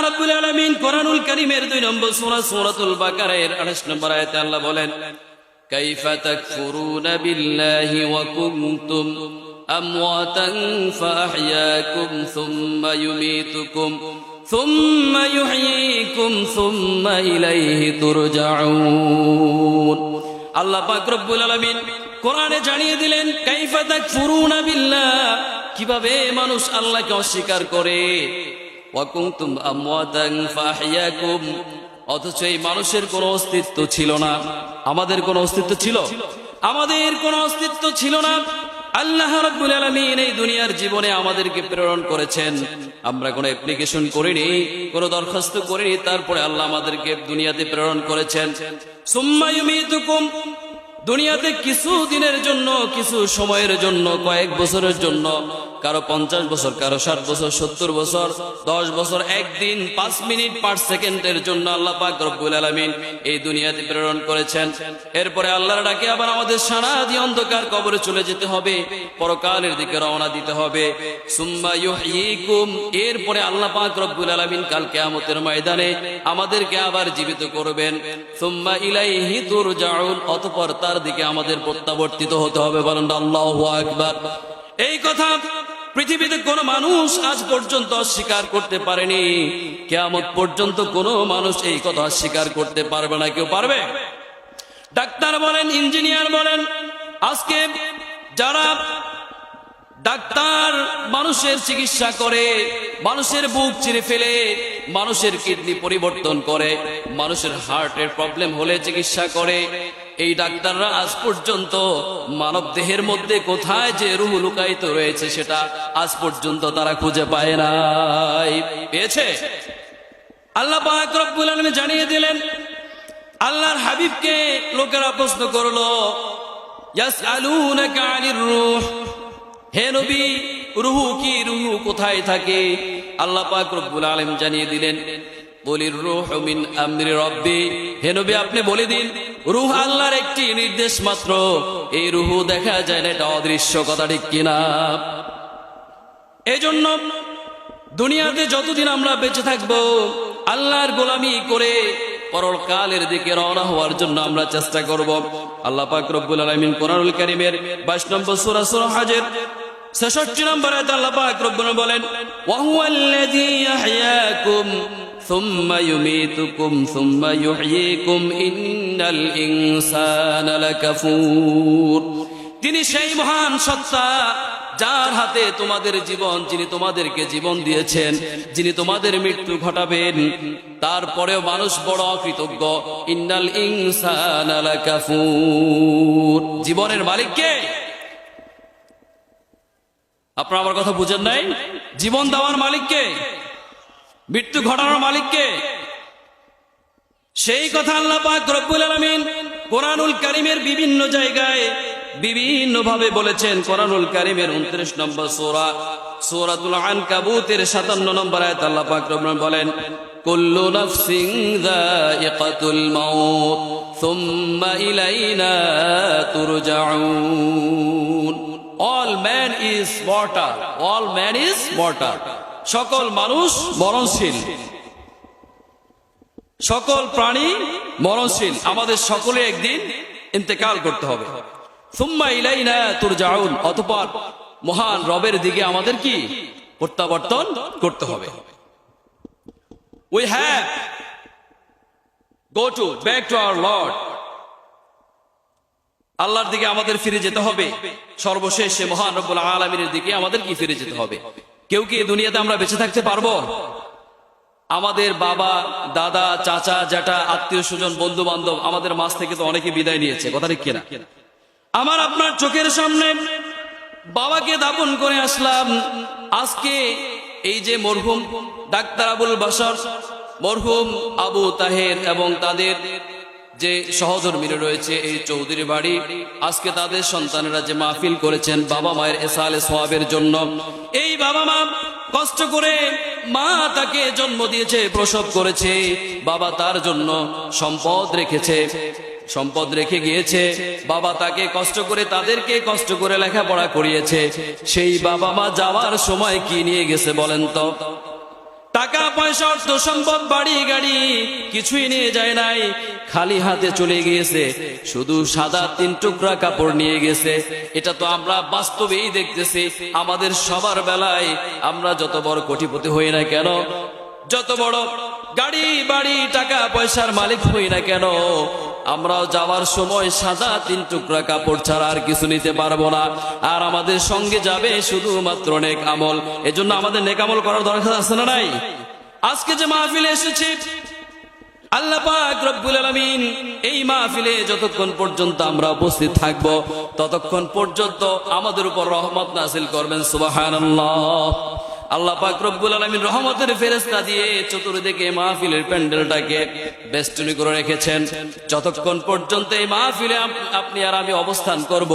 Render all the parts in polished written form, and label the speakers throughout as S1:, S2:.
S1: রাব্বুল আলামিন কোরআনুল কারীমের 2 নম্বর সূরা সূরাতুল বাকারার 28 নম্বর আয়াতে আল্লাহ বলেন, কাইফা তাকফুরুনা বিল্লাহি ওয়া কুনতুম আমওয়াতান ফাআহইয়াকুম সুম্মা ইউমীতুকুম সুম্মা ইউহয়ীকুম সুম্মা ইলাইহি তুরজাউন। আল্লাহ পাক রব্বুল আলামিন কোরআনে জানিয়ে দিলেন, কাইফা তাকফুরুনা বিল্লাহ, কিভাবে মানুষ আল্লাহকে অস্বীকার করে, ওয়া কুনতুম আমওয়াতান ফাআহইয়াকুম, অথচ এই মানুষের কোনো অস্তিত্ব ছিল না। আমাদের কোনো অস্তিত্ব ছিল? আমাদের কোনো অস্তিত্ব ছিল না। আল্লাহ রাব্বুল আলামিন এই দুনিয়ার জীবনে আমাদেরকে প্রেরণ করেছেন, আমরা কোনো অ্যাপ্লিকেশন করিনি, কোনো দরখাস্ত করিনি, তারপরে আল্লাহ আমাদেরকে দুনিয়াতে প্রেরণ করেছেন। সুম্মা ইউমীতুকুম, দুনিয়াতে কিছু দিনের জন্য, কিছু সময়ের জন্য, কয়েক বছরের জন্য, কারো 50 বছর, কারো 60 বছর, 70 বছর, 10 বছর, একদিন, 5 মিনিট, 5 সেকেন্ডের জন্য আল্লাহ পাক রব্বুল আলামিন এই দুনিয়াতে প্রেরণ করেছেন। এরপরে আল্লাহর ডাকে আবার আমাদের সারাদি অন্ধকার কবরে চলে যেতে হবে, পরকালের দিকে রওনা দিতে হবে। সুম্মা ইউহয়ীকুম, এরপরে আল্লাহ পাক রব্বুল আলামিন কাল কিয়ামতের ময়দানে আমাদেরকে আবার জীবিত করবেন। সুম্মা ইলাইহি তুরজাউন, অতঃপর তার দিকে আমাদের প্রত্যাবর্তিত হতে হবে। বলেন আল্লাহু আকবার। এই কথা পৃথিবীতে কোন মানুষ আজ পর্যন্ত অস্বীকার করতে পারেনি, কিয়ামত পর্যন্ত কোন মানুষ এই কথা অস্বীকার করতে পারবে না। কেউ পারবে? ডাক্তার বলেন, ইঞ্জিনিয়ার বলেন, আজকে যারা ডাক্তার মানুষের চিকিৎসা করে, মানুষের বুক চিরে ফেলে, মানুষের কিডনি পরিবর্তন করে, মানুষের হার্টের প্রবলেম হলে চিকিৎসা করে, এই ডাক্তাররা আজ পর্যন্ত মানব দেহের মধ্যে কোথায় যে রূহ লুকায়িত রয়েছে সেটা আজ পর্যন্ত তারা খুঁজে পায় নাই। পেয়েছে? আল্লাহ পাক রব্বুল আলামিন জানিয়ে দিলেন, আল্লাহর হাবিবকে লোকেরা প্রশ্ন করলো, ইয়াসআলুনাকা আনির রূহ, হে নবী, রূহ কি, রূহ কোথায় থাকে? আল্লাহ পাক রব্বুল আলামিন জানিয়ে দিলেন, কুলির রূহু মিন আমরি রাব্বি, হে নবী আপনি বলে দিন, রূহ আল্লাহর একটি নির্দেশ মাত্র, এই রূহ দেখা যায় না, এটা অদৃশ্য। কথা ঠিক কিনা? এজন্য দুনিয়াতে যতদিন আমরা বেঁচে থাকবো আল্লাহর গোলামি করে পরকালের দিকে রওনা হওয়ার জন্য আমরা চেষ্টা করব। আল্লাহ পাক রব্বুল আলামিন কোরআনুল কারীমের 22 নম্বর সূরা সূরা হজের 66 নম্বর আয়াতে আল্লাহ পাক রব্বুল বলেন, ওয়া হুয়াল্লাযী ইয়াহইয়াকুম সুম্মা ইউমীতুকুম সুম্মা ইউহয়ীকুম ইন্নাল ইনসানা লাকাফুর। তিনি সেই মহান সত্তা যার হাতে তোমাদের জীবন, যিনি তোমাদেরকে জীবন দিয়েছেন, যিনি তোমাদের মৃত্যু ঘটাবেন, তারপরেও মানুষ বড় অকৃতজ্ঞ। ইন্নাল ইনসানা লাকাফুর। জীবনের মালিক কে? আপনারা আমার কথা বুঝেন নাই? জীবন দেওয়ার মালিক কে? মৃত্যু ঘটানোর মালিক কে? সেই কথা আল্লাহ পাক রব্বুল আলামিন কোরআনুল কারীমের বিভিন্ন জায়গায় বিভিন্ন ভাবে বলেছেন। কোরআনুল কারীমের 29 নম্বর সূরা সূরাতুল আনকাবুতের 57 নম্বর আয়াতে আল্লাহ পাক রব্বুল বলেন, কুল্লু নাফসিন যায়িকাতুল মাউত সুম্মা ইলাইনা তুরজাউন। All man is mortal, all man is mortal. সকল মানুষ মরণশীল, সকল প্রাণী মরণশীল, আমাদের সকলে একদিন ইন্তেকাল করতে হবে। সুম্মা ইলাইনা তুরজাউন, অতঃপর মহান রবের দিকে আমাদের কি প্রত্যাবর্তন করতে হবে। We have back to our Lord. আল্লাহর দিকে আমাদের ফিরে যেতে হবে। সর্বশেষে মহান রব্বুল আলামিনের দিকে আমাদের কি ফিরে যেতে হবে। কেউ কি দুনিয়াতে আমরা বেঁচে থাকতে পারবো? আমাদের বাবা, দাদা, চাচা, জ্যাঠা, আত্মীয় স্বজন, বন্ধু বান্ধব আমাদের মাঝ থেকে তো অনেকে বিদায় নিয়েছে। কথা ঠিক কিনা? আমার আপনার চোখের সামনে বাবাকে দাফন করে আসলাম। আজকে এই যে মরহুম ডাক্তার আবুল বাশার, মরহুম আবু তাহের এবং তাদের যে সহধর্মীরা রয়েছে এই চৌধুরী বাড়ি, আজকে তাদের সন্তানেরা যে মাহফিল করেছেন বাবা মায়ের এসালে সওয়াবের জন্য, এই বাবা মা কষ্ট করে, মা তাকে জন্ম দিয়েছে, প্রসব করেছে, বাবা তার জন্য সম্পদ রেখেছে, সম্পদ রেখে গিয়েছে, বাবা তাকে কষ্ট করে, তাদেরকে কষ্ট করে লেখাপড়া করিয়েছে। সেই বাবা মা যাওয়ার সময় কি নিয়ে গেছে বলেন তো? টাকা পয়সা অর্থ সম্পদ বাড়ি গাড়ি কিছুই নিয়ে যায় নাই, খালি হাতে চলে গিয়েছে, শুধু সাদা 3 টুকরা কাপড় নিয়ে গেছে। এটা তো আমরা বাস্তবেই দেখতেছি আমাদের সবার বেলায়। আমরা যত বড় কোটিপতি হই না কেন, যত বড় গাড়ি বাড়ি টাকা পয়সার মালিক হই না কেন, আমরাও যাওয়ার সময় সাদা 3 টুকরা কাপড় ছাড়া আর কিছু নিতে পারবো না। আর আমাদের সঙ্গে যাবে শুধুমাত্র নেক আমল। এজন্য আমাদের নেক আমল করার দরকার আছে না নাই? আজকে যে মাহফিলে এসেছি, আল্লাহ পাক রব্বুল আলামিন এই মাহফিলে যতক্ষণ পর্যন্ত আমরা উপস্থিত থাকব ততক্ষণ পর্যন্ত আমাদের উপর রহমত নাযিল করবেন। সুবহানাল্লাহ। আল্লাহ পাক রব্বুল আলামিন রহমতের ফেরেশতা দিয়ে চতুর্দিকে মাহফিলের প্যান্ডেলটাকে বেষ্টনী করে রেখেছেন। যতক্ষণ পর্যন্ত এই মাহফিলে আপনি আর আমি অবস্থান করব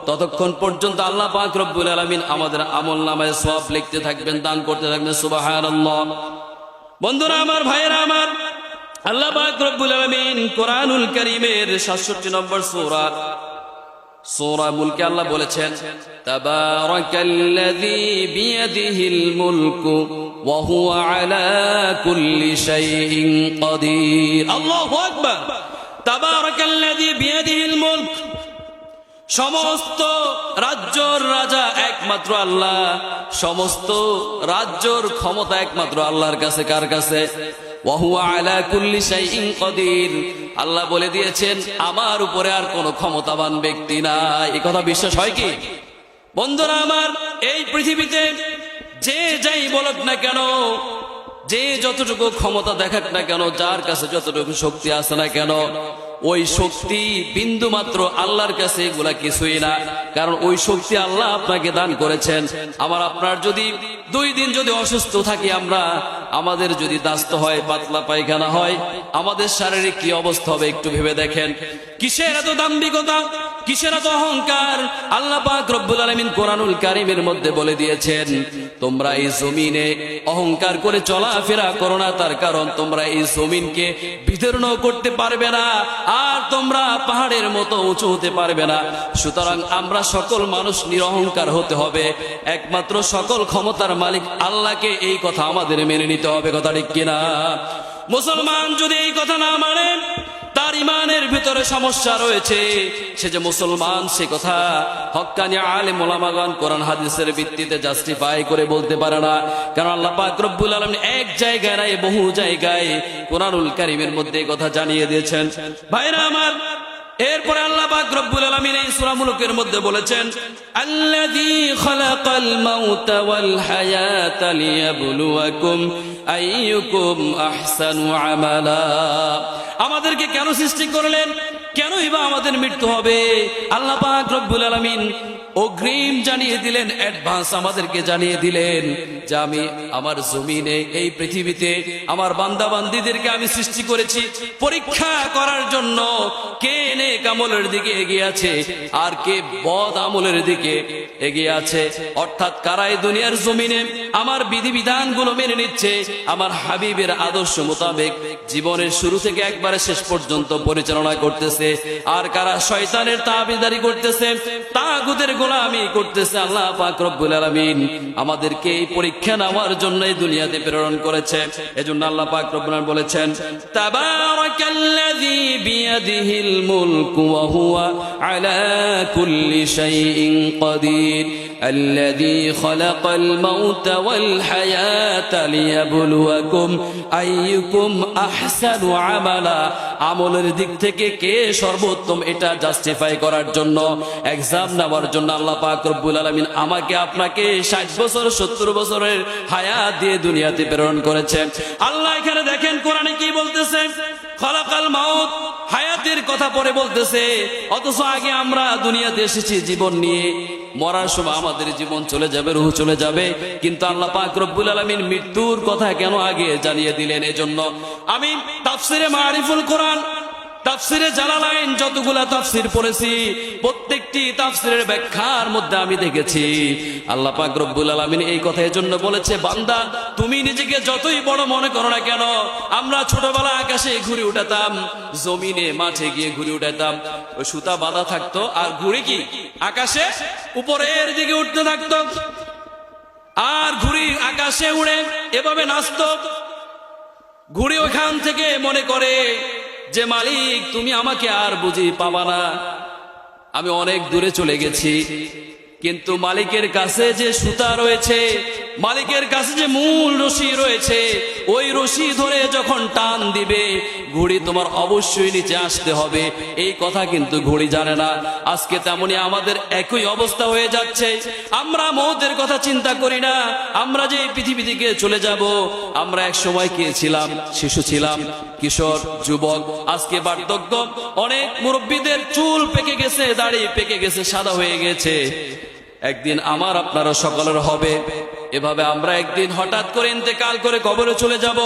S1: ততক্ষণ পর্যন্ত আল্লাহ পাক রব্বুল আলামিন আমাদের আমলনামায় সওয়াব লিখতে থাকবেন, দান করতে থাকবেন। সুবহানাল্লাহ। বন্ধুরা আমার, ভাইয়েরা আমার, আল্লাহ পাক রব্বুল আলামিন কোরআনুল কারীমের 67 নম্বর সূরা মুলকে আল্লাহ বলেছেন, তাবারাকাল্লাযী বিয়াদিহিল মুলকু ওয়া হুয়া আলা কুল্লি শাইইন কাদির। আল্লাহু আকবার। তাবারাকাল্লাযী বিয়াদিহিল মুলক, সমস্ত রাজ্যর রাজা একমাত্র আল্লাহ, সমস্ত রাজ্যর ক্ষমতা একমাত্র আল্লাহর কাছে। কার কাছে? ওয়া হুয়া আলা কুল্লি শাইইন কাদির। আল্লাহ বলে দিয়েছেন আমার উপরে আর কোনো ক্ষমতাবান ব্যক্তি নাই। এই কথা বিশ্বাস হয় কি? বন্ধুরা আমার, এই পৃথিবীতে যে যাই বলুক না কেন, যে যতটুকু ক্ষমতা দেখাক না কেন, যার কাছে যতটুকু শক্তি আছে না কেন, ওই শক্তি বিন্দু মাত্র আল্লাহর কাছে এগুলা কিছুই না। কারণ ওই শক্তি আল্লাহ আপনাকে দান করেছেন। আমার আপনার যদি 2 দিন যদি অসুস্থ থাকি আমরা, আমাদের যদি দাস্ত হয়, পাতলা পায়খানা হয়, আমাদের শারীরিক কি অবস্থা হবে একটু ভেবে দেখেন। কিসের এত দাম্ভিকতা, কিসের এত অহংকার? আল্লাহ পাক রব্বুল আলামিন কোরআনুল কারীমের মধ্যে বলে দিয়েছেন, তোমরা এই জমিনে অহংকার করে চলাফেরা করো না, তার কারণ তোমরা এই জমিনকে বিদীর্ণ করতে পারবে না, আর তোমরা পাহাড়ের মতো উঁচু হতে পারবে না। সুতরাং আমরা সকল মানুষ নিরহংকার হতে হবে, একমাত্র সকল ক্ষমতার মালিক আল্লাহকে, এই কথা আমাদের মেনে নিতে হবে। কথা ঠিক কিনা? মুসলমান যদি এই কথা না মানে, তার ইমানের ভিতরে সমস্যা রয়েছে। সে যে মুসলমান সে কথা হক্কানি আলেম ওলামাগণ কোরআন হাদিসের ভিত্তিতে জাস্টিফাই করে বলতে পারে না। কারণ আল্লাহ পাক রব্বুল আলামিন এক জায়গায় নয়, বহু জায়গায় কোরআনুল কারীমের মধ্যে এই কথা জানিয়ে দিয়েছেন। ভাইরা আমার, এরপরে আল্লাহ পাক রব্বুল আলামিন এই সূরা মুলকের মধ্যে বলেছেন, আল্লাযী খালাকাল মাউতা ওয়াল হায়াতা লিয়াবলুয়াকুম আইয়ুকুম আহসানু আমালা। আমাদেরকে কেন সৃষ্টি করলেন? কেনই বা আমাদের মৃত্যু হবে? আল্লাহ পাক রব্বুল আলামিন অগ্রিম জানিয়ে দিলেন, অ্যাডভান্স আমাদেরকে জানিয়ে দিলেন যে আমি আমার জমিনে এই পৃথিবীতে আমার বান্দা বান্দীদেরকে আমি সৃষ্টি করেছি পরীক্ষা করার জন্য, কে নেক আমলের দিকে এগিয়ে আছে আর কে বদ আমলের দিকে এগিয়ে আছে। অর্থাৎ কারা এই দুনিয়ার জমিনে আমার বিধিবিধানগুলো মেনে নিচ্ছে, আমার হাবিবের আদর্শ মোতাবেক জীবনের শুরু থেকে একবারে শেষ পর্যন্ত পরিচালনা করতেছে, আর কারা শয়তানের তাবেদারি করতেছে, তাগুতের গোলামি করতেছে। আল্লাহ পাক রব্বুল আলামিন আমাদেরকে এই পরীক্ষা নেওয়ার জন্য এই দুনিয়াতে প্রেরণ করেছে। এজন্য আল্লাহ পাক রব্বুল আলামিন বলেছেন, তাবারাকাল্লাযী বিয়াদিহিল মুলকু ওয়া হুয়া আলা কুল্লি শাইইন কাদির আল্লাযী খালাকাল মাউতা ওয়াল হায়াতা লিয়াবলুয়াকুম আইয়ুকুম আহসানু আমালা। আমলের দিক থেকে কে সর্বোত্তম এটা জাস্টিফাই করার জন্য, এক্সাম নেওয়ার জন্য আল্লাহ পাক রব্বুল আলামিন আমাকে আপনাকে 60 বছর 70 বছরের হায়াত দিয়ে দুনিয়াতে প্রেরণ করেছেন। আল্লাহ এখানে দেখেন কোরআনে কি বলতেছে, খালাকাল মাউত, হায়াতের কথা পরে বলতেছে, অথচ আগে আমরা দুনিয়াতে এসেছি জীবন নিয়ে। মরার সময় আমাদের জীবন চলে যাবে, রূহ চলে যাবে, কিন্তু আল্লাহ পাক রব্বুল আলামিন মৃত্যুর কথা কেন আগে জানিয়ে দিলেন? এজন্য আমি তাফসিরে মারিফুল কোরআন, তাফসিরে জালালাইন যতগুলা তাফসির পড়েছি, প্রত্যেকটি তাফসিরের ব্যাখ্যার মধ্যে আমি দেখেছি আল্লাহ পাক রব্বুল আলামিন এই কথা এজন্য বলেছে, বান্দা তুমি নিজেকে যতই বড় মনে করো না কেন, আমরা ছোটবেলা আকাশে ঘুরে উঠাতাম, জমিনে মাঠে গিয়ে ঘুরে উঠাতাম, ওই সুতা বাঁধা থাকতো আর ঘুরে কি আকাশে উপরের দিকে উঠতে থাকতো। আর ঘুড়ি আকাশে উড়ে এভাবে নাচত। ঘুড়ি ওখান থেকে মনে করে যে মালিক তুমি আমাকে আর বুঝি পাবা না, আমি অনেক দূরে চলে গেছি। কিন্তু মালিকের কাছে যে সুতা রয়েছে, মালিকের কাছে যে মূল রশি রয়েছে, ওই রশি ধরে যখন টান দিবে ঘুড়ি তোমার অবশ্যই নিচে আসতে হবে। এই কথা কিন্তু ঘুড়ি জানে না। আজকে তেমনি আমাদের একই অবস্থা হয়ে যাচ্ছে। আমরা মওতের কথা চিন্তা করি না। আমরা যে এই পৃথিবী থেকে চলে যাব, আমরা এক সময় কে ছিলাম? শিশু ছিলাম, কিশোর, যুবক, আজকে বার্ধক্য। অনেক মুরব্বীদের চুল পেকে গেছে, দাড়ি পেকে গেছে, সাদা হয়ে গেছে। একদিন আমার আপনারও সকলের হবে। এভাবে আমরা একদিন হঠাৎ করে ইন্তেকাল করে কবরে চলে যাব।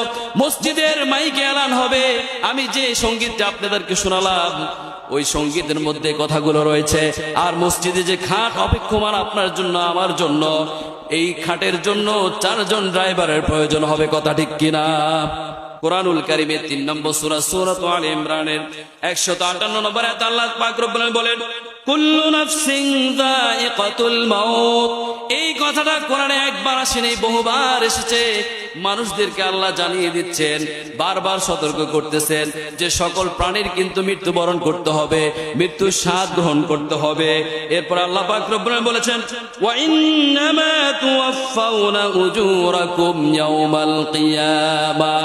S1: মসজিদের মাইকে এলান হবে। আমি যে সঙ্গীতটা আপনাদেরকে শোনালাম, ওই সঙ্গীতের মধ্যে কথাগুলো রয়েছে। আর মসজিদে যে খাট অপেক্ষমান আপনার জন্য, আমার জন্য, এই খাটের জন্য 4 জন ড্রাইভারের প্রয়োজন হবে। কথা ঠিক কিনা? কুরআনুল কারীমের 3 নম্বর সূরা সূরাত আলে ইমরানের 158 নম্বর আয়াতে আল্লাহ পাক রব্বুল আলামিন বলেন, কুল্লু নাফসিন যায়িকাতুল মাউত। এই কথাটা কোরআনে একবার আসেনি, বহুবার এসেছে। মানুষদেরকে আল্লাহ জানিয়ে দিচ্ছেন, বারবার সতর্ক করতেছেন যে সকল প্রাণীর কিন্তু মৃত্যুবরণ করতে হবে, মৃত্যুর স্বাদ গ্রহণ করতে হবে। এরপর আল্লাহ পাক রব্বুল আলামিন বলেছেন, ওয়া ইন্নামা তুওয়াফাউনা উজুরাকুম ইয়াউমাল কিয়ামা।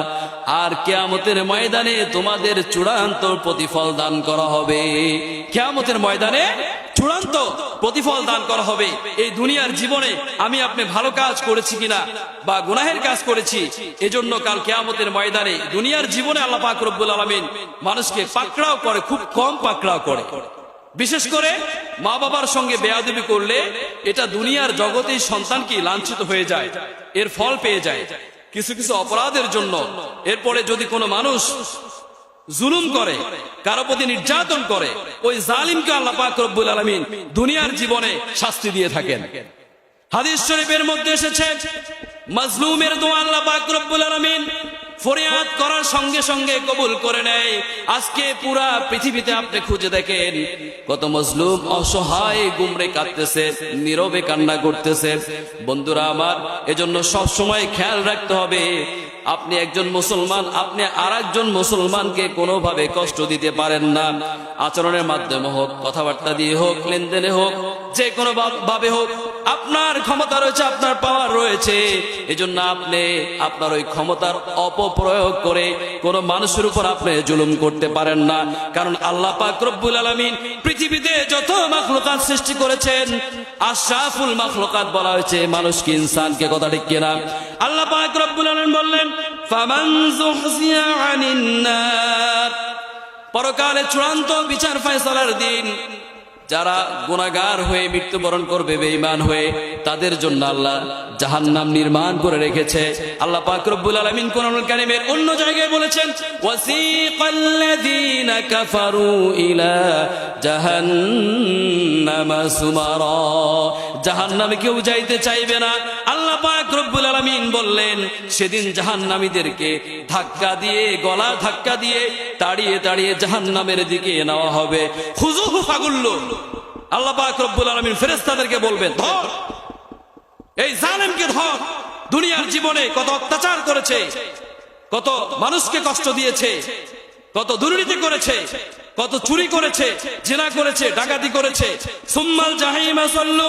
S1: আর কিয়ামতের ময়দানে তোমাদের চূড়ান্ত প্রতিফল দান করা হবে। কিয়ামতের ময়দানে চূড়ান্ত প্রতিফল দান করা হবে। এই দুনিয়ার জীবনে আমি আপনি ভালো কাজ করেছি কিনা বা গুনাহের কাজ করেছি, এজন্য কাল কিয়ামতের ময়দানে দুনিয়ার জীবনে আল্লাহ পাক রব্বুল আলামিন মানুষকে পাকড়াও করে, খুব কম পাকড়াও করে। বিশেষ করে মা বাবার সঙ্গে বেয়াদবি করলে এটা দুনিয়ার জগতেই সন্তান কি লাঞ্ছিত হয়ে যায়, এর ফল পেয়ে যায় কিছু কিছু অপরাধের জন্য। এরপরে যদি কোনো মানুষ জুলুম করে, কারো প্রতি নির্যাতন করে, ওই জালিমকে আল্লাহ পাক রব্বুল আলামিন দুনিয়ার জীবনে শাস্তি দিয়ে থাকেন। হাদিস শরীফের মধ্যে এসেছে, মাজলুমের দোয়া আল্লাহ পাক রব্বুল আলামিন ফরিয়াদ করার সঙ্গে সঙ্গে কবুল করে নেয়। আজকে পুরা পৃথিবীতে আপনি খুঁজে দেখেন কত মাজলুম অসহায় গুমরে কাঁদতেছে, নীরবে কান্না করতেছে। বন্ধুরা আমার, এজন্য সব সময় খেয়াল রাখতে হবে, আপনি একজন মুসলমান, আপনি আরেকজন মুসলমানকে কোনোভাবে কষ্ট দিতে পারেন না। আচরণের মাধ্যমে হোক, কথাবার্তা দিয়ে হোক, লেনদেনে হোক, যে কোনো ভাবে হোক, আপনার ক্ষমতা রয়েছে, আপনার পাওয়ার রয়েছে। এজন্য আপনি আপনার ওই ক্ষমতার অপপ্রয়োগ করে কোন মানুষের উপর আপনি জুলুম করতে পারেন না। কারণ আল্লাহ পাক রব্বুল আলামিন পৃথিবীতে যত মাখলুকাত সৃষ্টি করেছেন, আশরাফুল মাখলুকাত বলা হয়েছে মানুষকে, ইনসানকে। কথা ঠিক কিনা? আল্লাহ পাক রব্বুল আলামিন বললেন, ফামান যুহজিয়া আনিন নার। পরকালে চূড়ান্ত বিচার ফয়সালার দিন যারা গুনাহগার হয়ে মৃত্যুবরণ করবে বেঈমান হয়ে, তাদের জন্য আল্লাহ জাহান্নাম নির্মাণ করে রেখেছে। আল্লাহ পাক রব্বুল আলামিন কোরআনুল কারীমের অন্য জায়গায় বলেছেন, ওয়াসিকাল্লাযীনা কাফারু ইলা জাহান্নামা সুমারা। জাহান্নামে কেউ যাইতে চাইবে না। আল্লাহ পাক রব্বুল আলামিন বললেন, সেদিন জাহান্নামীদেরকে ধাক্কা দিয়ে, গলা ধাক্কা দিয়ে তাড়িয়ে তাড়িয়ে জাহান্নামের দিকে নেওয়া হবে। খুযুহু ফাগুল্লু। আল্লাহ পাক রব্বুল আলামিন ফেরেশতাদেরকে বলবেন, ধর এই জালেমকে, ধর। দুনিয়ার জীবনে কত অত্যাচার করেছে, কত মানুষকে কষ্ট দিয়েছে, কত দুর্নীতি করেছে, কত চুরি করেছে, জিনা করেছে, ডাকাতি করেছে। সুম্মাল জাহিমা সাল্লু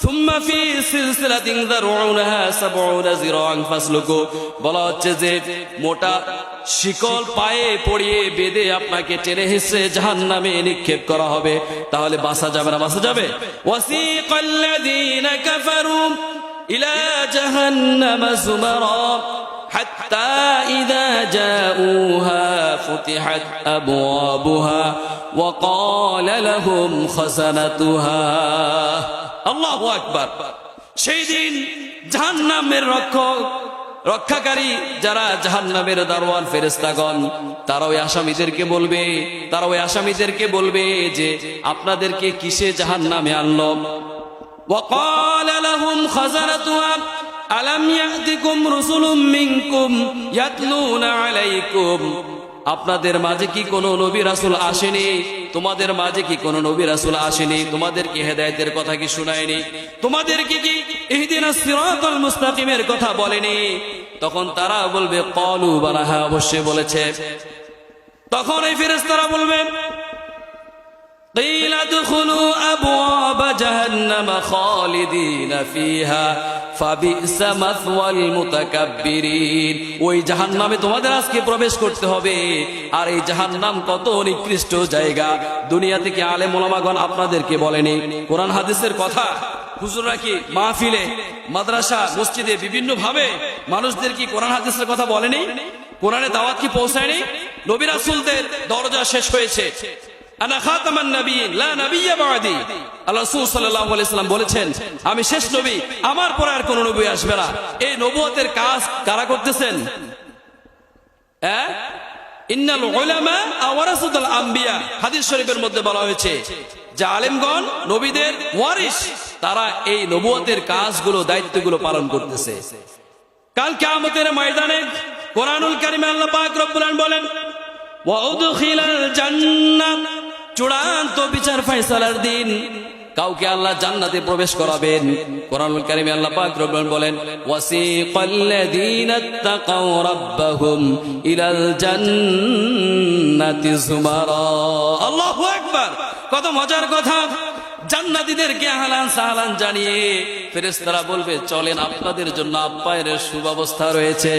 S1: সুম্মা ফি সিলসিলাতিন যারউনহা ৭০ যিরাআন ফাসলুকু। বলা হচ্ছে যে মোটা শিকল পায়ে পরিয়ে বেঁধে আপনাকে টেনে হিসে জাহান্নামে নিক্ষেপ করা হবে। তাহলে বাঁচা যাবে না? বাঁচা যাবে। ওয়াসিকাল্লাযীনা কাফারু ইলা জাহান্নামা যুমারা হাত্তা ইযা জাউহা ফুতিহাত আবওয়াবুহা ওয়া ক্বালা লাহুম খাযানাতুহা। আল্লাহু আকবার। সেই দিন জাহান্নামের রক্ষাকারী যারা জাহান্নামের দারোয়ান ফেরেশতাগণ, তারা ওই আসামীদেরকে বলবে যে আপনাদেরকে কিসে জাহান্নামে আনলো? ওয়া ক্বালা লাহুম খাযানাতুহা আলাম ইয়াতিকুম রুসুলুম মিনকুম ইয়াতলুনা আলাইকুম আপনাদের মাঝে কি কোনো নবী রাসূল আসেনি? তোমাদের মাঝে কি কোনো নবী রাসূল আসেনি? তোমাদের কি হেদায়েতের কথা কি শোনায়নি? তোমাদেরকে কি ইহদিনাস সিরাতাল মুস্তাকিমের কথা বলেনি? তখন তারা বলবে ক্বালু বালা, হ্যাঁ অবশ্যই বলেছে। তখন এই ফেরেশতারা বলবেন قيل ادخلوا أبواب جهنم خالدين فيها فبئس مثوى المتكبرين। ওই জাহান্নামে তোমাদের আজকে প্রবেশ করতে হবে। আর এই জাহান্নাম কত নিকৃষ্ট জায়গা। দুনিয়া থেকে আলেম ওলামাগণ আপনাদেরকে বলেনি? কোরআন হাদিসের কথা হুজুররা কি মাহফিলে, মাদ্রাসা, মসজিদে বিভিন্ন ভাবে মানুষদের কি কোরআন হাদিসের কথা বলেনি? কোরআনে দাওয়াত কি পৌঁছায়নি? নবী রাসূলদের দরজা শেষ হয়েছে। আনা খাতামান নবিয়্যিন লা নবিয়্য বা'দি। আল্লাহ রাসূল সাল্লাল্লাহু আলাইহি ওয়াসাল্লাম বলেছেন আমি শেষ নবী, আমার পরে আর কোন নবী আসবে না। এই নবুয়তের কাজ কারা করতেছেন? ইন্নাল উলামা ওয়ারাসাতুল আম্বিয়া। হাদিস শরীফের মধ্যে বলা হয়েছে যে আলেমগণ নবীদের ওয়ারিস, তারা এই নবুয়তের কাজগুলো, দায়িত্বগুলো পালন করতেছে। কাল কিয়ামতের ময়দানে কোরআনুল কারীমে আল্লাহ পাক রব্বুল আলামিন বলেন ওয়াউদখিলাল জান্নাহ, চূড়ান্ত বিচার ফয়সালার দিন কাউকে আল্লাহ জান্নাতে প্রবেশ করাবেন। কোরআনুল কারীমে আল্লাহ পাক রব্বুল আলামিন বলেন ওয়াসিকাল্লাযীনা তাকাউ রাব্বাহুম ইলাল জান্নাতি যুমারা। আল্লাহু আকবার, কত মজার কথা। জান্নাতীদেরকে আহলান সাহলান জানিয়ে ফেরেশতারা বলবে চলেন, আপনাদের জন্য আপ্যায়নের সুব্যবস্থা রয়েছে।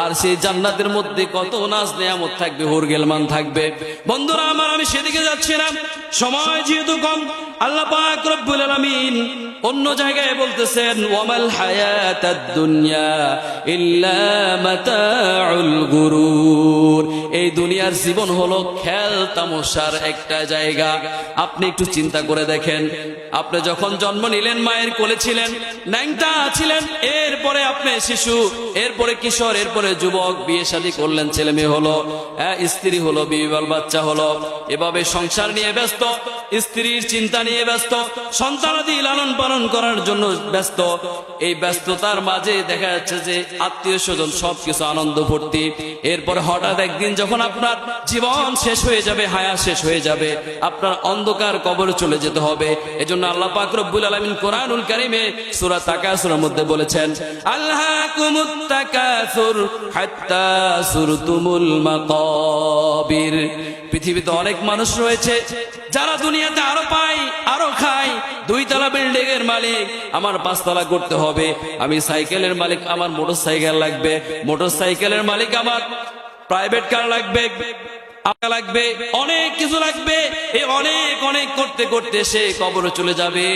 S1: আর সেই জান্নাতের মধ্যে কত নাজ নেয়ামত থাকবে, হুরগেলমান থাকবে। বন্ধুরা আমার, আমি সেদিকে যাচ্ছি না, সময় যেহেতু কম। আল্লাহ পাক রব্বুল আলামিন অন্য জায়গায় বলতেছেন ওয়ামাল হায়াতাদ দুনিয়া ইল্লা মাতাউল গুরুর। এই দুনিয়ার জীবন হলো খেল তামাশার একটা জায়গা। আপনি একটু চিন্তা করে দেখেন, আপনি যখন জন্ম নিলেন মায়ের কোলে ছিলেন, ন্যাংটা ছিলেন, এরপরে আপনি শিশু, এরপরে কিশোর, এরপরে যুবক, বিয়ে শাদী করলেন, ছেলে মেয়ে হলো, স্ত্রী হলো, বিবাহ বাচ্চা হলো, এভাবে সংসার নিয়ে ব্যস্ত, স্ত্রীর চিন্তা নিয়ে ব্যস্ত, সন্তানাদি লালন পালন করার জন্য ব্যস্ত। এই ব্যস্ততার মাঝে দেখা যাচ্ছে যে আত্মীয় স্বজন সবকিছু আনন্দ ভর্তি। এরপরে হঠাৎ একদিন যখন আপনার জীবন শেষ হয়ে যাবে, হায়াত শেষ হয়ে যাবে, আপনার অন্ধকার কবরে চলে যেতে হবে। এজন্য আল্লাহ পাক রব্বুল আলামিন কোরআনুল কারীমে সূরা তাকাসুরের মধ্যে বলেছেন আলহাকুমুত তাকাসুর হাত্তা সুরতুমুল মাকাবির। পৃথিবীতে অনেক মানুষ রয়েছে যারা দুনিয়াতে আরো পায়, আরো খায়। 2 তলা বিল্ডিং এর মালিক, আমার 5 তলা করতে হবে। আমি সাইকেলের মালিক, আমার মোটরসাইকেল লাগবে। মোটরসাইকেলের মালিক, আমার প্রাইভেট কার লাগবে, লাগবে, অনেক কিছু লাগবে। এই অনেক অনেক করতে করতে সে কবরে চলে যাবে।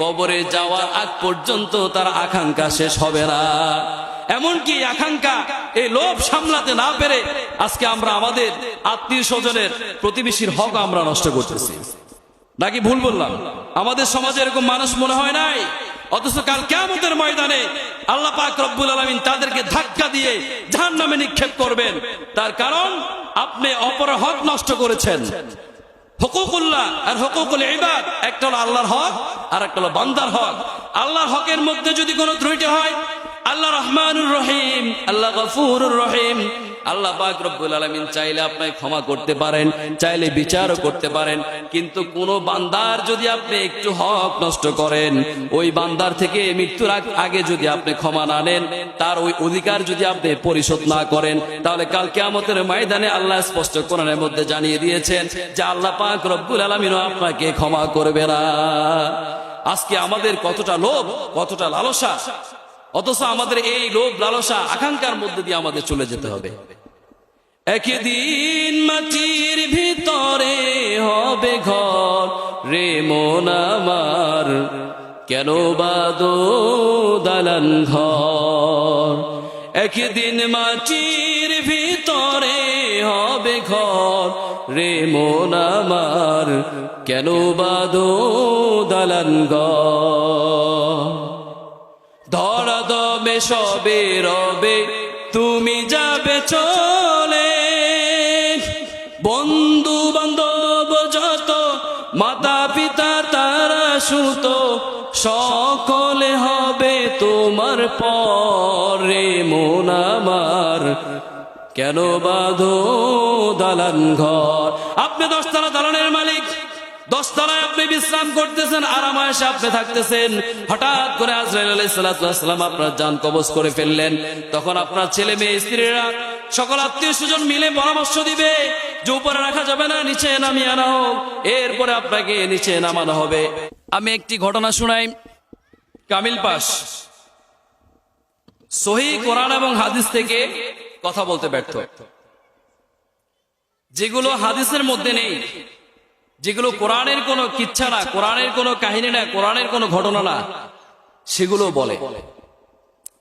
S1: কবরে যাওয়ার আগ পর্যন্ত তার আকাঙ্ক্ষা শেষ হবে না। এমনকি আকাঙ্ক্ষা, এই লোভ সামলাতে না পেরে আজকে আমরা আমাদের আত্মীয় স্বজনের, প্রতিবেশীর হক আমরা নষ্ট করতেছি। নাকি ভুল বললাম? আমাদের সমাজে এরকম মানুষ মনে হয় নাই? অথচ কাল কিয়ামতের ময়দানে আল্লাহ পাক রব্বুল আলামিন তাদেরকে ধাক্কা দিয়ে জাহান্নামে নিক্ষেপ করবেন। তার কারণ আপনি অপর হক নষ্ট করেছেন। হুকুকুল্লাহ আর হুকুকুল ইবাদ, একটা হলো আল্লাহর হক আর একটা হলো বান্দার হক। আল্লাহর হকের মধ্যে যদি কোনো ত্রুটি হয়, আল্লাহ রহমানুর রহিম, আল্লাহ গফুরুর রহিম, আল্লাহ পাক রব্বুল আলামিন চাইলে আপনাকে ক্ষমা করতে পারেন, চাইলে বিচারও করতে পারেন। কিন্তু কোন বান্দার যদি আপনি একটু হক নষ্ট করেন, ওই বান্দার থেকে মৃত্যুর আগে যদি আপনি ক্ষমা না নেন, তার ওই অধিকার যদি আপনি পরিশোধ না করেন, তাহলে কাল কিয়ামতের ময়দানে আল্লাহ স্পষ্ট কোরআনের মধ্যে জানিয়ে দিয়েছেন যে আল্লাহ পাক রব্বুল আলামিনও আপনাকে ক্ষমা করবে না। আজকে আমাদের কতটা লোভ, কতটা লালসা, অথচ আমাদের এই লোভ লালসা আকাঙ্ক্ষার মধ্যে দিয়ে আমাদের চলে যেতে হবে। একদিন মাটির ভিতরে হবে ঘর রে মন আমার, কেন বাদো দালান ঘর। একদিন মাটির ভিতরে হবে ঘর রে মন আমার, কেন বাদো দালান ঘর। ধরা দমে সবে রবে তুমি যাবে চলে, বন্ধু বান্ধব যত, মাতা পিতা তারা সুত, সকলে হবে তোমার পরে মন আমার, কেন বাঁধো দালান ঘর? আপনি 10 তলা দালানের মালিক, 10 তলায় আপনি বিশ্রাম করতেছেন, আরামায়েশে আপনি থাকতেছেন। হঠাৎ করে আজরাইল আলাইহিস সালাম আপনার জান কবজ করে ফেললেন। তখন আপনার ছেলে মেয়ে স্ত্রীরা সকল আত্মীয় স্বজন মিলে পরামর্শ দিবে যে উপরে রাখা যাবে না, নিচে নামিয়ে আনা হোক। এরপরে আপনাকে নিচে নামানো হবে। আমি একটি ঘটনা শুনাই। কামিল পাশ সহিহ কোরআন এবং হাদিস থেকে কথা বলতে ব্যর্থ, যেগুলো হাদিসের মধ্যে নেই, যেগুলো কোরআনের কোনো কিচ্ছা না, কোরআনের কোনো কাহিনী না, কোরআনের কোনো ঘটনা না, সেগুলো বলে।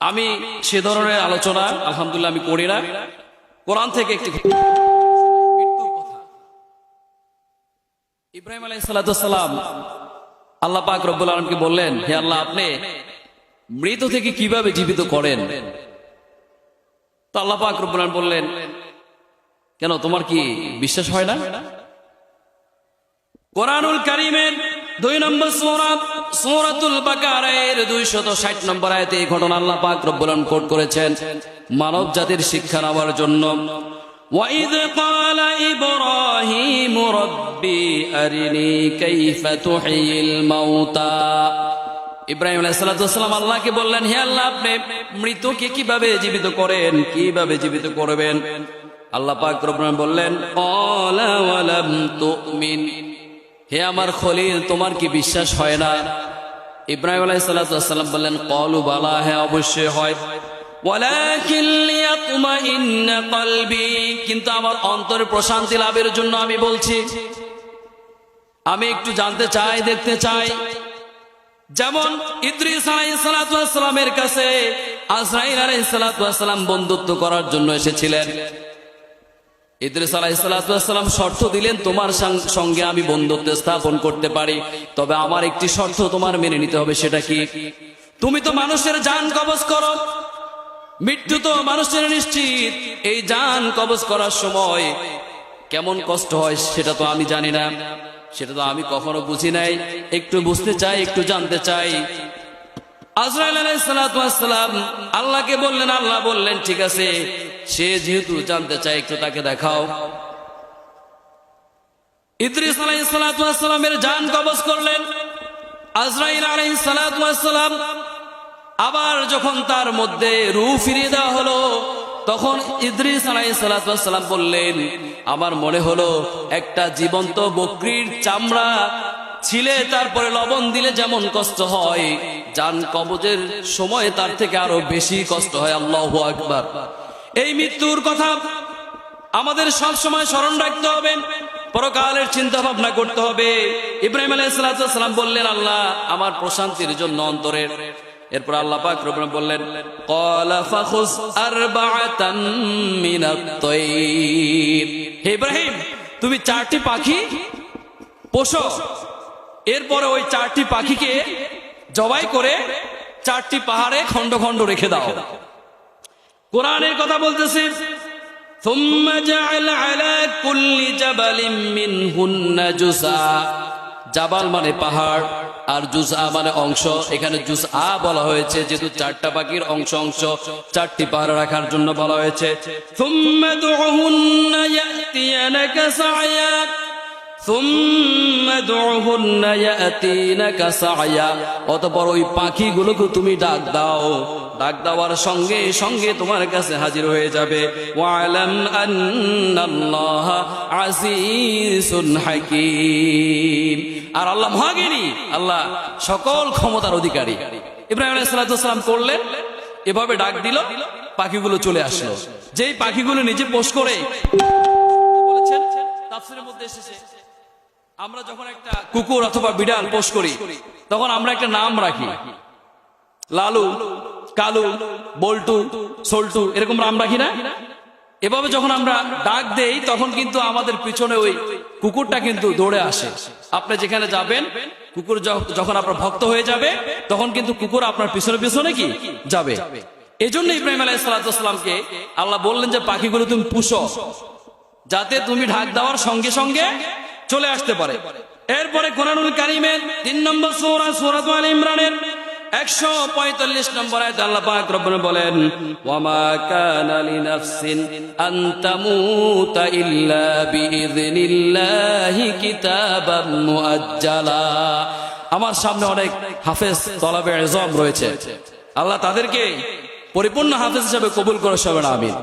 S1: আমি সে ধরনের আলোচনা আলহামদুলিল্লাহ আমি করি না। কোরআন থেকে একটি মৃত্যুর কথা। ইব্রাহিম আলাইহিস সালাম আল্লাহ পাক রব্বুল আলামিনকে বললেন, হে আল্লাহ, আপনি মৃত থেকে কিভাবে জীবিত করেন? তো আল্লাহ পাক রব্বুল আলামিন বললেন, কেন তোমার কি বিশ্বাস হয় না? কোরআনুল কারীমের 2 নম্বর সূরা সূরাতুল বাকারার 260 নম্বর আয়াতে এই ঘটনা আল্লাহ পাক রব্বুল আলামিন কোট করেছেন মানব জাতির শিক্ষা নেওয়ার জন্য। وَإِذْ قَالَ إِبْرَاهِيمُ رَبِّ أَرِنِي كَيْفَ تُحْيِي الْمَوْتَى। ইব্রাহিম আলাইহিস সালাম আল্লাহকে বললেন, হে আল্লাহ, আপনি মৃতকে কিভাবে জীবিত করেন, কিভাবে জীবিত করবেন? আল্লাহ পাক রব্বুল আলামিন বললেন, ক্বালা ওয়ালাম তুমিন, হে আমার খলিল, তোমার কি বিশ্বাস হয় না? ইব্রাহিম আলাইহিস সালাম বললেন, ক্বালু বালা, হ্যাঁ অবশ্যই হয়। ওয়ালাকিন লিয়াতমাইন্না কলবি, কিন্তু আমার অন্তরে প্রশান্তি লাভের জন্য আমি বলছি, আমি একটু জানতে চাই, দেখতে চাই। যেমন ইদ্রিস আলাইহিস সালামের কাছে আজরাইল আলাইহিস সালাম বন্ধুত্ব করার জন্য এসেছিলেন। ইদ্রিস আলাইহিস সালাম শর্ত দিলেন, তোমার সঙ্গে আমি বন্ধুত্ব স্থাপন করতে পারি, তবে আমার একটি শর্ত তোমার মেনে নিতে হবে। সেটা কি? তুমি তো মানুষের জান কবজ করো, মৃত্যু তো মানুষের নিশ্চিত। এই জান কবজ করার সময় কেমন কষ্ট হয় সেটা তো আমি জানি না, সেটা তো আমি কখনো বুঝি নাই। একটু বুঝতে চাই, একটু জানতে চাই। আজরাইল আলাইহিস সালাম আল্লাহকে বললেন, আল্লাহ বললেন, ঠিক আছে, সে যেহেতু জানতে চায়, একটু তাকে দেখাও। ইদ্রিস আলাইহিস সালামের জান কবজ করলেন আজরাইল আলাইহিস সালাম। আবার যখন তার মধ্যে রূহ ফিরিয়ে দেওয়া হলো, তখন ইদ্রিস আলাইহিস সালাম বললেন, আমার মনে হলো একটা জীবন্ত বকরির চামড়া ছিলে তারপরে লবণ দিলে যেমন কষ্ট হয়, জান কবজের সময় তার থেকে আরো বেশি কষ্ট হয়। আল্লাহু আকবার। এই মৃত্যুর কথা আমাদের সব সময় স্মরণ রাখতে হবে, পরকালের চিন্তা ভাবনা করতে হবে। ইব্রাহিম আলাইহিস সালাম বললেন, আল্লাহ, আমার প্রশান্তির জন্য অন্তরের। এরপর আল্লাহ পাক রব্বুল বললেন, ক্বালা ফাখুজ আরবাআতাম মিনাত তায়র, হে ইব্রাহিম, তুমি 4টি পাখি পোষো। এরপরে ওই 4টি পাখিকে জবাই করে 4টি পাহাড়ে খন্ড খন্ড রেখে দাও। কোরআনের কথা বলতেছে, সুম্মা জাআল আলা কুল্লি জাবালিন মিনহুন্না জুসা। জাবাল মানে পাহাড়, আর জুসআ মানে অংশ। এখানে জুসআ বলা হয়েছে যেহেতু 4টা পাখির অংশ অংশ 4টি পাহাড়ে রাখার জন্য বলা হয়েছে। সুম্মা দুহুন্না ইয়াতিয়ানাকা সা'য়া, সুম্মা দুহুন্না ইয়াতিনাকা সা'য়া। অতঃপর ওই পাখিগুলোকে তুমি ডাক দাও, ডাক দেওয়ার সঙ্গে সঙ্গে তোমার কাছে হাজির হয়ে যাবে। ওয়ালাম আন্নাল্লাহা আজিজুন হাকীম, আর আল্লাহ মহাজ্ঞানী, আল্লাহ সকল ক্ষমতার অধিকারী। ইব্রাহিম আলাইহিস সালাম করলেন, এভাবে ডাক দিল, পাখিগুলো চলে আসলো। যেই পাখিগুলো নিজে পোষ করে, বলেছেন তাফসীরের মধ্যে এসেছে, আমরা যখন একটা কুকুর অথবা বিড়াল পোষ করি, তখন আমরা একটা নাম রাখি, লালু, কালু, বল্টু, সল্টু, এরকম নাম রাখি না? এভাবে যখন আমরা ডাক দেই, তখন কিন্তু আমাদের পিছনে ওই কুকুরটা কিন্তু দৌড়ে আসে। আপনি যেখানে যাবেন, কুকুর যখন আপনার ভক্ত হয়ে যাবে, তখন কিন্তু কুকুর আপনার পিছনে পিছনে কি যাবে। এই জন্য ইব্রাহিম আলাইহিস সালামকে আল্লাহ বললেন যে পাখিগুলো তুমি পুষো, যাতে তুমি ঢাক দেওয়ার সঙ্গে সঙ্গে চলে আসতে পারে। এরপরে কোরআনুল কারীমের 3 নম্বর সূরা সূরাতুল আল ইমরানের 145 নম্বর আয়াতে আল্লাহ পাক রব্বুল বলেন ওয়ামা কানা লিনাফসিন আন তামুতা ইল্লা বিইذনিল্লাহি কিতাবাম মুআজ্জালা। আমার সামনে অনেক হাফেজ তলাবে ইলম রয়েছে, আল্লাহ তাদেরকে পরিপূর্ণ হাফেজ হিসেবে কবুল করে সবেন আমিন।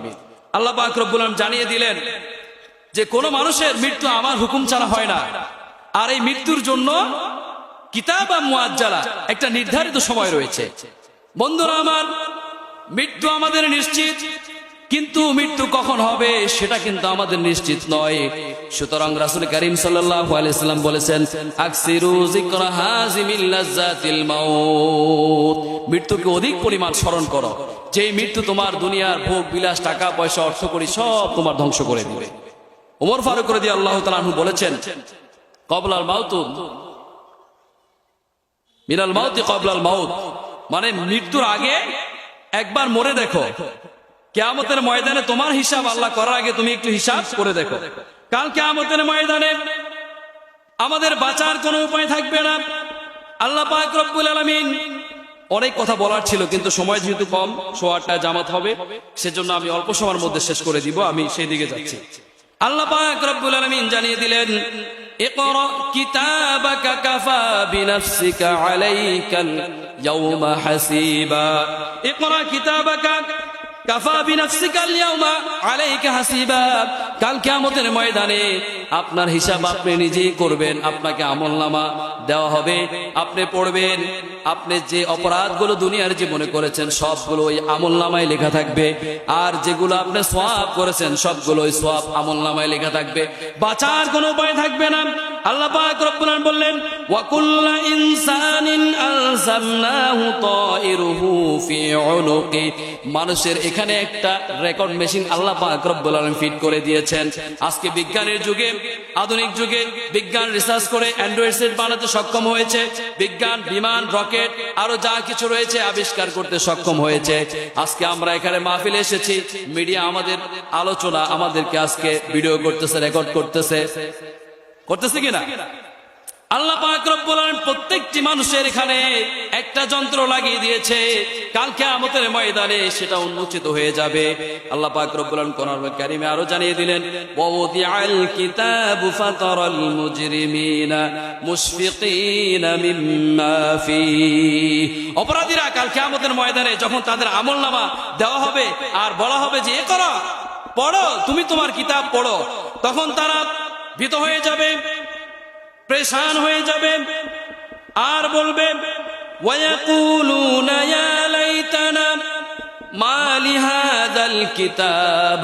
S1: আল্লাহ পাক রব্বুল আলামিন জানিয়ে দিলেন যে কোন মানুষের মৃত্যু আমার হুকুম ছাড়া হয় না, আর এই মৃত্যুর জন্য কিতাব মুআজ্জালা একটা নির্ধারিত সময় রয়েছে। বন্ধুরা আমার, মৃত্যু আমাদের নিশ্চিত, কিন্তু মৃত্যু কখন হবে সেটা কিন্তু আমাদের নিশ্চিত নয়। সুতরাং রাসূল করিম সাল্লাল্লাহু আলাইহি সাল্লাম বলেছেন আকসিরু যিকরা হাযিমিল লাজ্জাতিল মাউত, মৃত্যুকে অধিক পরিমাণ স্মরণ করো, যেই মৃত্যু তোমার দুনিয়ার ভোগ বিলাস, টাকা পয়সা, অর্থকড়ি সব তোমার ধ্বংস করে দিবে। ওমর ফারুক রাদিয়াল্লাহু তাআলা আনহু বলেছেন ক্বাবলাল মাউত মিনাল মাউতি ক্বাবলাল মাউত, মানে মৃত্যুর আগে একবার মরে দেখো, কিয়ামতের ময়দানে তোমার হিসাব আল্লাহ করার আগে তুমি একটু হিসাব করে দেখো। কাল কিয়ামতের ময়দানে আমাদের বাঁচার কোনো উপায় থাকবে না। আল্লাহ পাক রব্বুল আলামিন, অনেক কথা বলার ছিল কিন্তু সময় যেহেতু কম, 8:15 জামাত হবে, সেজন্য আমি অল্প সময়ের মধ্যে শেষ করে দিব, আমি সেই দিকে যাচ্ছি। আল্লাহ পাক রব্বুল আলামিন জানিয়ে দিলেন ইকরা কিতাবাকা কাফা বিনাফসিকা আলাইকাল ইয়াওমা হাসিবা, ইকরা কিতাবাকা কাফা বিনাফসিকাল ইয়াওমা আলাইকা হাসিবা। কাল কিয়ামতের ময়দানে আপনার হিসাব আপনি নিজেই করবেন, আপনাকে আমলনামা দেওয়া হবে, আপনি পড়বেন, আপনি যে অপরাধগুলো দুনিয়ার জীবনে করেছেন সবগুলো ওই আমলনামায় লেখা থাকবে, আর যেগুলো আপনি সওয়াব করেছেন সবগুলো ওই সওয়াব আমলনামায় লেখা থাকবে, বাঁচার কোনো উপায় থাকবে না। আল্লাহ পাক রব্বুল আলামিন বললেন ওয়া কুল্লু ইনসানিন আলজামনাহু তায়িরুহু ফি উনুকি, মানুষের এখানে একটা রেকর্ড মেশিন আল্লাহ পাক রব্বুল আলামিন ফিট করে দিয়েছেন। আজকে বিজ্ঞানের যুগে, আধুনিক যুগে বিজ্ঞান রিসার্চ করে অ্যান্ড্রয়েড সেট বানাতে সক্ষম হয়েছে, বিজ্ঞান বিমান, রকেট, আরো যা কিছু রয়েছে আবিষ্কার করতে সক্ষম হয়েছে। আজকে আমরা এখানে মাহফিলে এসেছি, মিডিয়া আমাদের আলোচনা আমাদেরকে আজকে ভিডিও করতেছে, রেকর্ড করতেছে কিনা? আল্লাহ পাক রব্বুল আলামিন প্রত্যেকটি মানুষের এখানে একটা যন্ত্র লাগিয়ে দিয়েছে, কাল কিয়ামতের ময়দানে সেটা উন্মোচিত হয়ে যাবে। আল্লাহ পাক রব্বুল আলামিন কোরআনুল কারীমে আরো জানিয়ে দিলেন ওয়া উদিআল কিতাবু ফাতারাল মুজরিমিনা মুশফিকিনা মিম্মা ফীহি, অপরাধীরা কাল কিয়ামতের ময়দানে যখন তাদের আমলনামা দেওয়া হবে আর বলা হবে যে ইকরা, পড়ো, তুমি তোমার কিতাব পড়ো, তখন তারা ভীত হয়ে যাবে, পরেশান হয়ে যাবে, আর বলবে ওয়ায়াকুলুনা ইয়া লাইতানা মা লিহাযাল কিতাব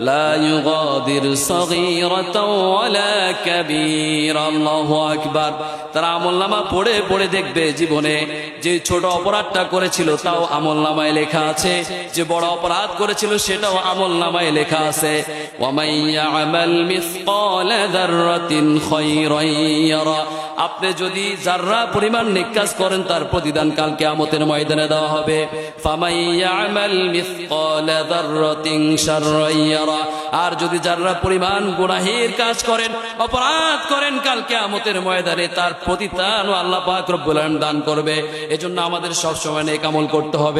S1: লা ইউগাদির সগীরাতাও ওয়ালা কাবীরা। আল্লাহু আকবার। তারা আমলনামা পড়ে পড়ে দেখবে জীবনে যে ছোট অপরাধটা করেছিল তাও আমলনামায় লেখা আছে, যে বড় অপরাধ করেছিল সেটাও আমলনামায় লেখা আছে। ওয়া মান ইয়ামাল মিসকালা যাররাতিন খায়রান ইয়ারা, আপনি যদি যাররা পরিমাণ নেক কাজ করেন তার প্রতিদান কাল কিয়ামতের ময়দানে দেওয়া হবে। ফামান ইয়ামাল মিসকালা যাররাতিন শাররান ইয়ারা, আর যদি যাররা পরিমাণ গুনাহের কাজ করেন, অপরাধ করেন, কাল কিয়ামতের ময়দানে তার প্রতিদানও আল্লাহ পাক রব্বুল আলামিন দান করবে। এজন্য আমাদের সব সময় নেক আমল করতে হবে।